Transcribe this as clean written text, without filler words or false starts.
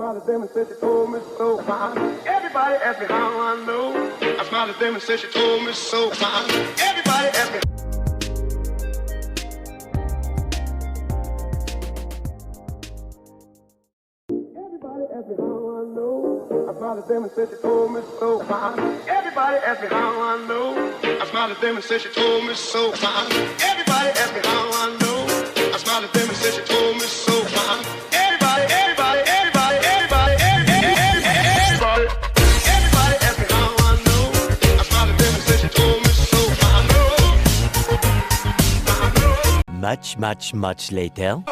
smiled at them and said she told me so. Everybody asked me how I know. I smiled at them and said she told me so. Everybody asked me. Everybody asked me how I know. I smiled at them and said she told me so. Everybody asked me how I know. I smiled at them and said she told me so. Everybody asked me how I know. I smiled at them and said she told me so. Everybody, everybody, everybody, everybody, everybody, everybody asked me how I know. I smiled at them and said she told me so. Much later.